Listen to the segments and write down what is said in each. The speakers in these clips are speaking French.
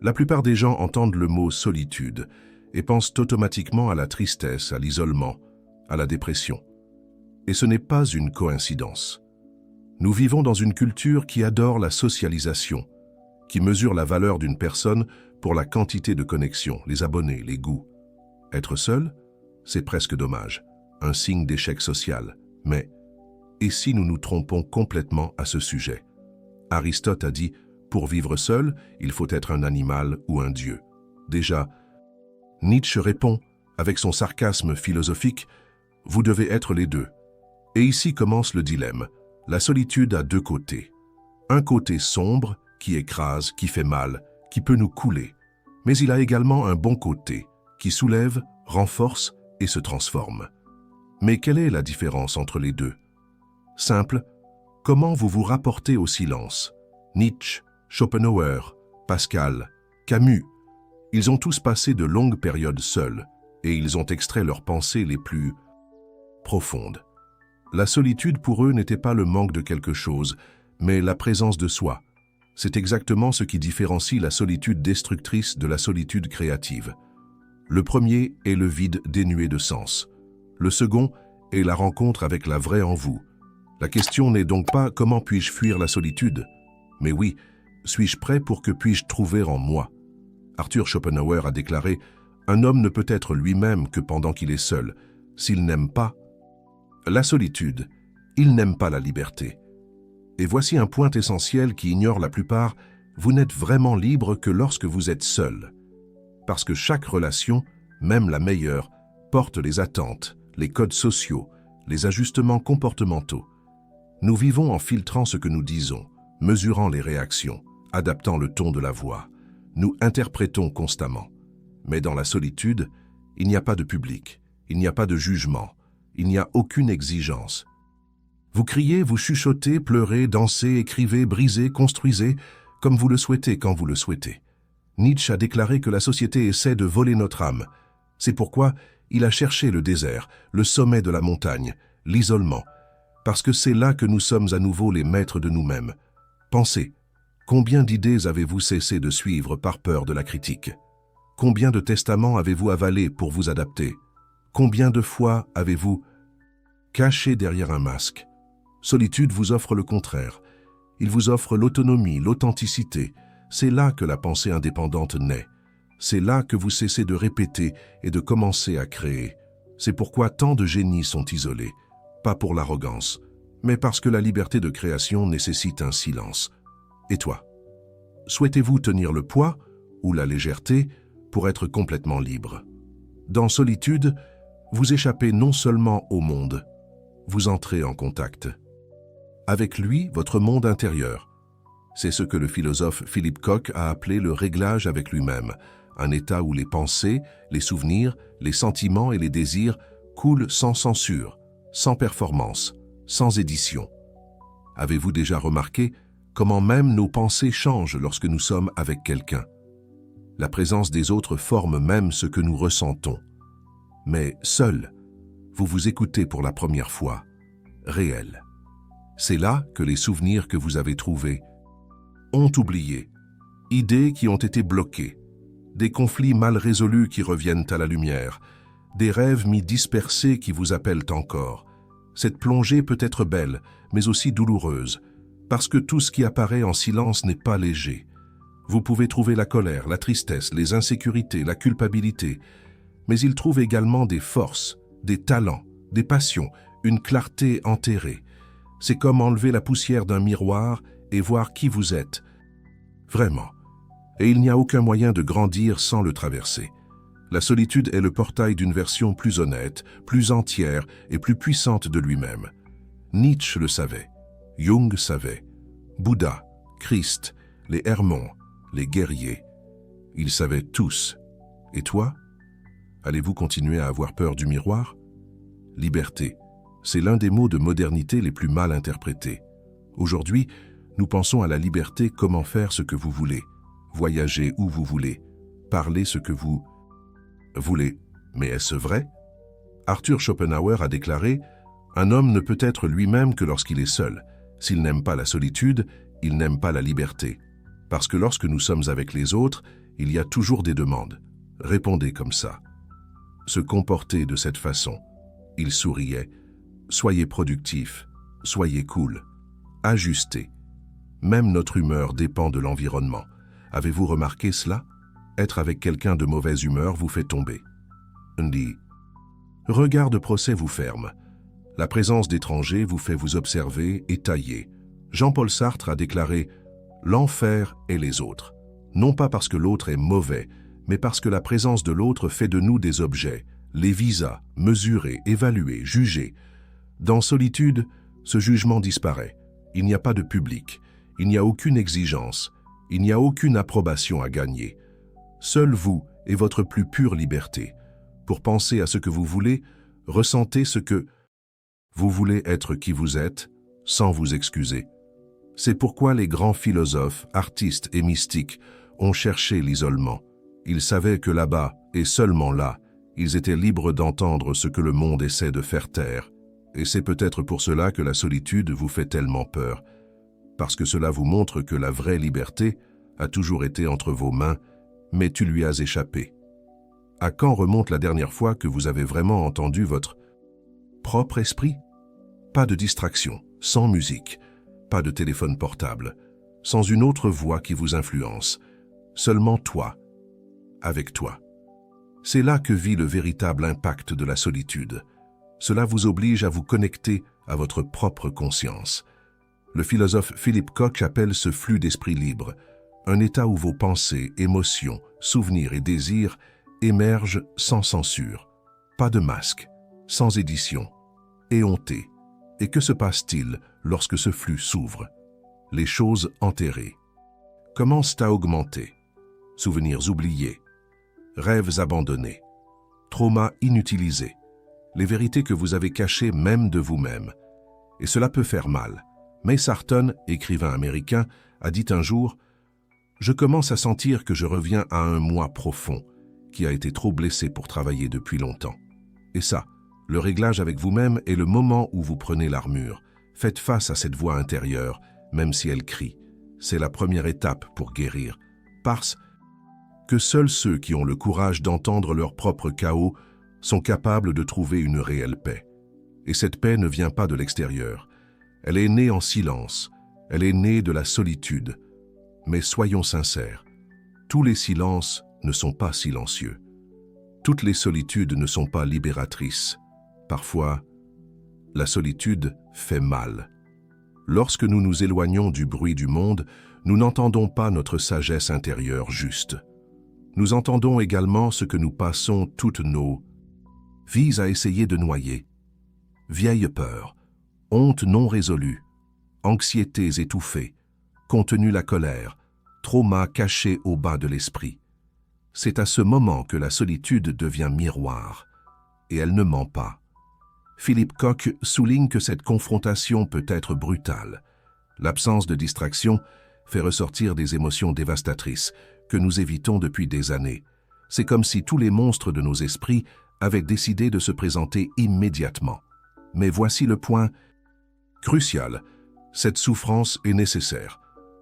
La plupart des gens entendent le mot solitude et pensent automatiquement à la tristesse, à l'isolement, à la dépression. Et ce n'est pas une coïncidence. Nous vivons dans une culture qui adore la socialisation, qui mesure la valeur d'une personne pour la quantité de connexions, les abonnés, les goûts. Être seul, c'est presque dommage, un signe d'échec social. Mais, et si nous nous trompons complètement à ce sujet? Aristote a dit, pour vivre seul, il faut être un animal ou un dieu. Déjà, Nietzsche répond, avec son sarcasme philosophique, vous devez être les deux. Et ici commence le dilemme. La solitude a deux côtés. Un côté sombre, qui écrase, qui fait mal, qui peut nous couler. Mais il a également un bon côté, qui soulève, renforce et se transforme. Mais quelle est la différence entre les deux? Simple, comment vous vous rapportez au silence? Nietzsche, Schopenhauer, Pascal, Camus, ils ont tous passé de longues périodes seuls et ils ont extrait leurs pensées les plus profondes. La solitude pour eux n'était pas le manque de quelque chose, mais la présence de soi. C'est exactement ce qui différencie la solitude destructrice de la solitude créative. Le premier est le vide dénué de sens. Le second est la rencontre avec la vraie en vous. La question n'est donc pas « comment puis-je fuir la solitude ?» mais oui, suis-je prêt pour que puis-je trouver en moi? Arthur Schopenhauer a déclaré « Un homme ne peut être lui-même que pendant qu'il est seul. S'il n'aime pas la solitude, il n'aime pas la liberté. » Et voici un point essentiel qui ignore la plupart, vous n'êtes vraiment libre que lorsque vous êtes seul. Parce que chaque relation, même la meilleure, porte les attentes, les codes sociaux, les ajustements comportementaux. Nous vivons en filtrant ce que nous disons, mesurant les réactions, adaptant le ton de la voix. Nous interprétons constamment. Mais dans la solitude, il n'y a pas de public, il n'y a pas de jugement, il n'y a aucune exigence. Vous criez, vous chuchotez, pleurez, dansez, écrivez, brisez, construisez, comme vous le souhaitez quand vous le souhaitez. Nietzsche a déclaré que la société essaie de voler notre âme. C'est pourquoi il a cherché le désert, le sommet de la montagne, l'isolement, parce que c'est là que nous sommes à nouveau les maîtres de nous-mêmes. Pensez, combien d'idées avez-vous cessé de suivre par peur de la critique? Combien de testaments avez-vous avalés pour vous adapter? Combien de fois avez-vous caché derrière un masque? Solitude vous offre le contraire. Il vous offre l'autonomie, l'authenticité. C'est là que la pensée indépendante naît. C'est là que vous cessez de répéter et de commencer à créer. C'est pourquoi tant de génies sont isolés. Pas pour l'arrogance, mais parce que la liberté de création nécessite un silence. Et toi? Souhaitez-vous tenir le poids ou la légèreté pour être complètement libre? Dans solitude, vous échappez non seulement au monde, vous entrez en contact avec lui, votre monde intérieur. C'est ce que le philosophe Philippe Koch a appelé le réglage avec lui-même, un état où les pensées, les souvenirs, les sentiments et les désirs coulent sans censure, sans performance, sans édition. Avez-vous déjà remarqué comment même nos pensées changent lorsque nous sommes avec quelqu'un? La présence des autres forme même ce que nous ressentons. Mais seul, vous vous écoutez pour la première fois, réel. C'est là que les souvenirs que vous avez trouvés ont oublié, idées qui ont été bloquées, des conflits mal résolus qui reviennent à la lumière, des rêves mi-dispersés qui vous appellent encore. Cette plongée peut être belle, mais aussi douloureuse, parce que tout ce qui apparaît en silence n'est pas léger. Vous pouvez trouver la colère, la tristesse, les insécurités, la culpabilité, mais il trouve également des forces, des talents, des passions, une clarté enterrée. C'est comme enlever la poussière d'un miroir et voir qui vous êtes. Vraiment. Et il n'y a aucun moyen de grandir sans le traverser. La solitude est le portail d'une version plus honnête, plus entière et plus puissante de lui-même. Nietzsche le savait, Jung savait, Bouddha, Christ, les Hermons, les guerriers. Ils savaient tous. Et toi? Allez-vous continuer à avoir peur du miroir? Liberté. C'est l'un des mots de modernité les plus mal interprétés. Aujourd'hui, nous pensons à la liberté, comment faire ce que vous voulez, voyager où vous voulez, parler ce que vous voulez. Mais est-ce vrai? Arthur Schopenhauer a déclaré « Un homme ne peut être lui-même que lorsqu'il est seul. S'il n'aime pas la solitude, il n'aime pas la liberté. Parce que lorsque nous sommes avec les autres, Il y a toujours des demandes. Répondez comme ça. Se comporter de cette façon. Il souriait. Soyez productif. Soyez cool. Ajustez. Même notre humeur dépend de l'environnement. Avez-vous remarqué cela? Être avec quelqu'un de mauvaise humeur vous fait tomber. Ndi. Regard de procès vous ferme. La présence d'étrangers vous fait vous observer et tailler. Jean-Paul Sartre a déclaré « L'enfer est les autres ». Non pas parce que l'autre est mauvais, mais parce que la présence de l'autre fait de nous des objets, les visa, mesurés, évalués, jugés. Dans solitude, ce jugement disparaît. Il n'y a pas de public, il n'y a aucune exigence, il n'y a aucune approbation à gagner. Seul vous et votre plus pure liberté. Pour penser à ce que vous voulez, ressentez ce que vous voulez être qui vous êtes, sans vous excuser. C'est pourquoi les grands philosophes, artistes et mystiques ont cherché l'isolement. Ils savaient que là-bas, et seulement là, ils étaient libres d'entendre ce que le monde essaie de faire taire. Et c'est peut-être pour cela que la solitude vous fait tellement peur. Parce que cela vous montre que la vraie liberté a toujours été entre vos mains, mais tu lui as échappé. À quand remonte la dernière fois que vous avez vraiment entendu votre propre esprit? Pas de distraction, sans musique, pas de téléphone portable, sans une autre voix qui vous influence, seulement toi, avec toi. C'est là que vit le véritable impact de la solitude. Cela vous oblige à vous connecter à votre propre conscience. Le philosophe Philippe Koch appelle ce flux d'esprit libre, un état où vos pensées, émotions, souvenirs et désirs émergent sans censure, pas de masque, sans édition, éhonté. Et que se passe-t-il lorsque ce flux s'ouvre? Les choses enterrées commencent à augmenter. Souvenirs oubliés, rêves abandonnés, traumas inutilisés, les vérités que vous avez cachées même de vous-même. Et cela peut faire mal. May Sarton, écrivain américain, a dit un jour « Je commence à sentir que je reviens à un moi profond, qui a été trop blessé pour travailler depuis longtemps. » Et ça, le réglage avec vous-même est le moment où vous prenez l'armure. Faites face à cette voix intérieure, même si elle crie. C'est la première étape pour guérir. Parce que seuls ceux qui ont le courage d'entendre leur propre chaos sont capables de trouver une réelle paix. Et cette paix ne vient pas de l'extérieur. Elle est née en silence. Elle est née de la solitude. Mais soyons sincères, tous les silences ne sont pas silencieux. Toutes les solitudes ne sont pas libératrices. Parfois, la solitude fait mal. Lorsque nous nous éloignons du bruit du monde, nous n'entendons pas notre sagesse intérieure juste. Nous entendons également ce que nous passons toutes nos vies à essayer de noyer. Vieilles peurs, honte non résolue, anxiétés étouffées, contenu la colère, trauma caché au bas de l'esprit. C'est à ce moment que la solitude devient miroir, et elle ne ment pas. Philippe Koch souligne que cette confrontation peut être brutale. L'absence de distraction fait ressortir des émotions dévastatrices que nous évitons depuis des années. C'est comme si tous les monstres de nos esprits avaient décidé de se présenter immédiatement. Mais voici le point crucial. Cette souffrance est nécessaire,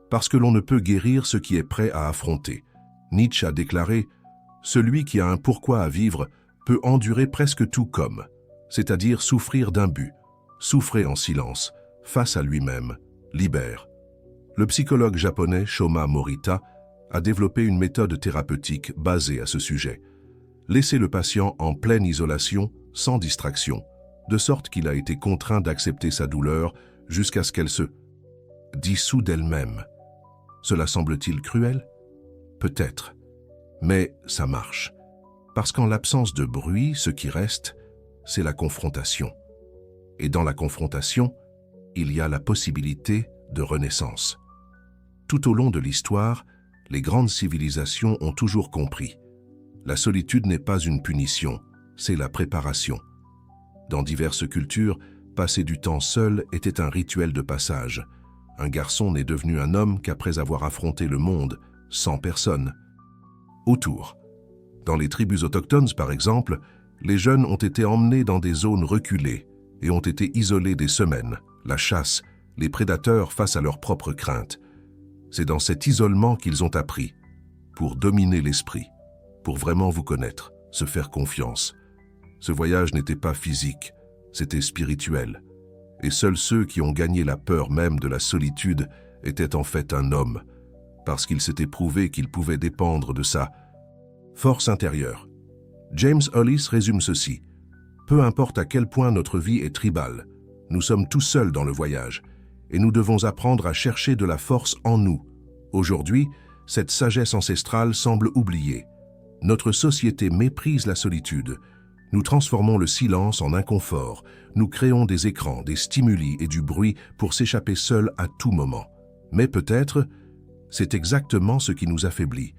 parce que l'on ne peut guérir ce qui est prêt à affronter. Nietzsche a déclaré « Celui qui a un pourquoi à vivre peut endurer presque tout comme », c'est-à-dire souffrir d'un but, souffrir en silence, face à lui-même, libère. Le psychologue japonais Shoma Morita a développé une méthode thérapeutique basée à ce sujet. Laisser le patient en pleine isolation, sans distraction, de sorte qu'il a été contraint d'accepter sa douleur jusqu'à ce qu'elle se dissout d'elle-même. Cela semble-t-il cruel? Peut-être. Mais ça marche. Parce qu'en l'absence de bruit, ce qui reste, c'est la confrontation. Et dans la confrontation, il y a la possibilité de renaissance. Tout au long de l'histoire, les grandes civilisations ont toujours compris. La solitude n'est pas une punition, c'est la préparation. Dans diverses cultures, passer du temps seul était un rituel de passage. Un garçon n'est devenu un homme qu'après avoir affronté le monde, sans personne autour. Dans les tribus autochtones, par exemple, les jeunes ont été emmenés dans des zones reculées et ont été isolés des semaines, la chasse, les prédateurs face à leurs propres craintes. C'est dans cet isolement qu'ils ont appris pour dominer l'esprit, pour vraiment vous connaître, se faire confiance. Ce voyage n'était pas physique, c'était spirituel. Et seuls ceux qui ont gagné la peur même de la solitude étaient en fait un homme, parce qu'il s'était prouvé qu'il pouvait dépendre de sa force intérieure. James Hollis résume ceci. Peu importe à quel point notre vie est tribale, nous sommes tout seuls dans le voyage, et nous devons apprendre à chercher de la force en nous. Aujourd'hui, cette sagesse ancestrale semble oubliée. Notre société méprise la solitude. Nous transformons le silence en inconfort. Nous créons des écrans, des stimuli et du bruit pour s'échapper seuls à tout moment. Mais peut-être, c'est exactement ce qui nous affaiblit.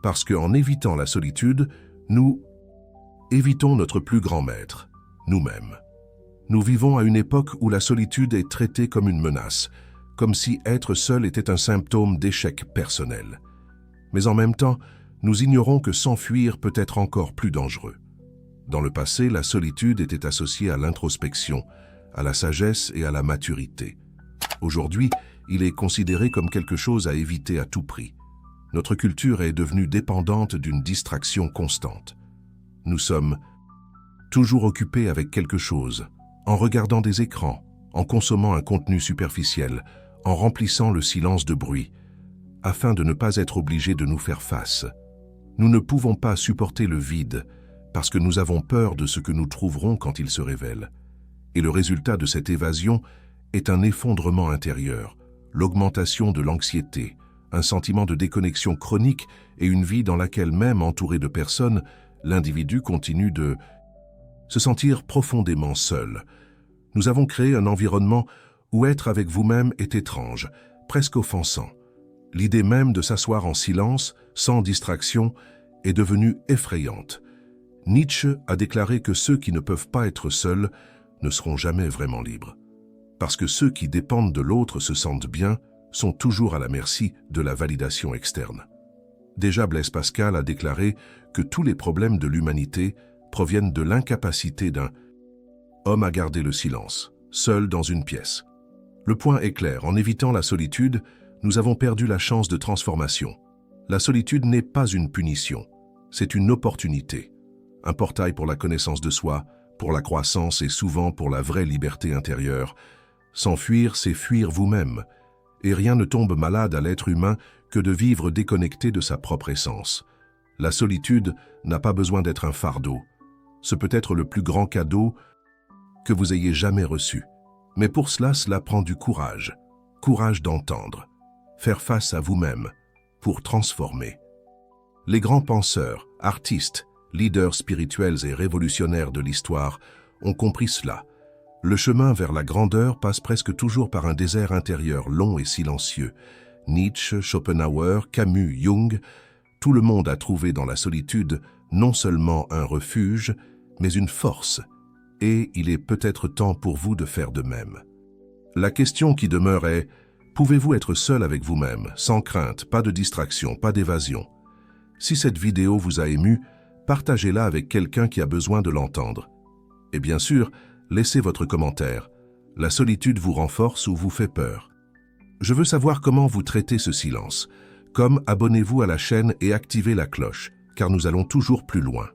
Parce qu'en évitant la solitude, nous évitons notre plus grand maître, nous-mêmes. Nous vivons à une époque où la solitude est traitée comme une menace, comme si être seul était un symptôme d'échec personnel. Mais en même temps, nous ignorons que s'enfuir peut être encore plus dangereux. Dans le passé, la solitude était associée à l'introspection, à la sagesse et à la maturité. Aujourd'hui, il est considéré comme quelque chose à éviter à tout prix. Notre culture est devenue dépendante d'une distraction constante. Nous sommes toujours occupés avec quelque chose, en regardant des écrans, en consommant un contenu superficiel, en remplissant le silence de bruit, afin de ne pas être obligés de nous faire face. Nous ne pouvons pas supporter le vide parce que nous avons peur de ce que nous trouverons quand il se révèle. Et le résultat de cette évasion est un effondrement intérieur, l'augmentation de l'anxiété, un sentiment de déconnexion chronique et une vie dans laquelle, même entouré de personnes, l'individu continue de se sentir profondément seul. Nous avons créé un environnement où être avec vous-même est étrange, presque offensant. L'idée même de s'asseoir en silence, sans distraction, est devenue effrayante. Nietzsche a déclaré que ceux qui ne peuvent pas être seuls ne seront jamais vraiment libres. Parce que ceux qui dépendent de l'autre se sentent bien, sont toujours à la merci de la validation externe. Déjà Blaise Pascal a déclaré que tous les problèmes de l'humanité proviennent de l'incapacité d'un homme à garder le silence, seul dans une pièce. Le point est clair, en évitant la solitude, nous avons perdu la chance de transformation. La solitude n'est pas une punition, c'est une opportunité. Un portail pour la connaissance de soi, pour la croissance et souvent pour la vraie liberté intérieure. S'enfuir, c'est fuir vous-même. Et rien ne tombe malade à l'être humain que de vivre déconnecté de sa propre essence. La solitude n'a pas besoin d'être un fardeau. Ce peut être le plus grand cadeau que vous ayez jamais reçu. Mais pour cela prend du courage. Courage d'entendre. Faire face à vous-même, pour transformer. Les grands penseurs, artistes, leaders spirituels et révolutionnaires de l'histoire ont compris cela. Le chemin vers la grandeur passe presque toujours par un désert intérieur long et silencieux. Nietzsche, Schopenhauer, Camus, Jung, tout le monde a trouvé dans la solitude non seulement un refuge, mais une force. Et il est peut-être temps pour vous de faire de même. La question qui demeure est, pouvez-vous être seul avec vous-même, sans crainte, pas de distraction, pas d'évasion? Si cette vidéo vous a ému, partagez-la avec quelqu'un qui a besoin de l'entendre. Et bien sûr, laissez votre commentaire. La solitude vous renforce ou vous fait peur? Je veux savoir comment vous traitez ce silence. Comme abonnez-vous à la chaîne et activez la cloche, car nous allons toujours plus loin.